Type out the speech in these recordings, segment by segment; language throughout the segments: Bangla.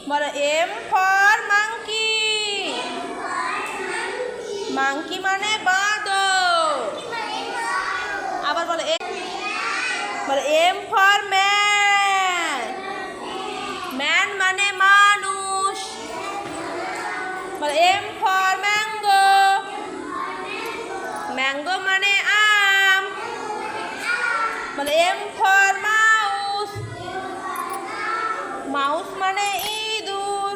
বলো এম ফর মাংকি। মাংকি মানে বাঁদর। আবার বলো এম ফর ম্যান। ম্যান মানে মানুষ। বলো এম ফর ম্যাঙ্গো। ম্যাঙ্গো মানে আম। বলো এম ফর মাউস। মাউস মানে ইঁদুর।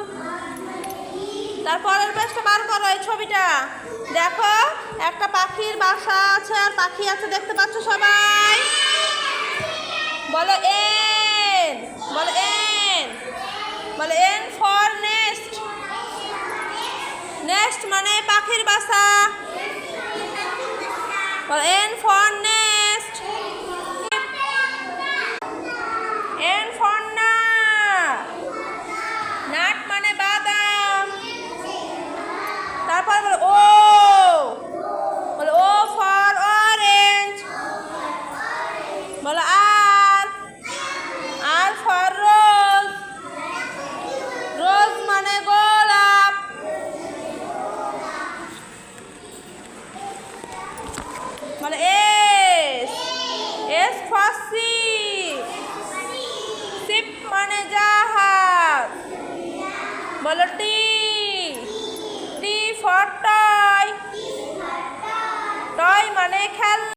তারপরের পেজটা বার করো, এই ছবিটা দেখো, একটা পাখির বাসা আছে আর পাখি আছে, দেখতে পাচ্ছ সবাই? বলো এন। বলো এন। বলো এন ফর নেস্ট। নেস্ট মানে পাখির বাসা। বলো N for nest. N for nut. Nut মানে বাদাম। তারপর বলো ও। বলো ও ফর অরেঞ্জ। বলো আর। আর ফর রোজ। রোজ মানে গোলাপ। বলো S. S for ship. Ship মানে জাহাজ। বলো টি।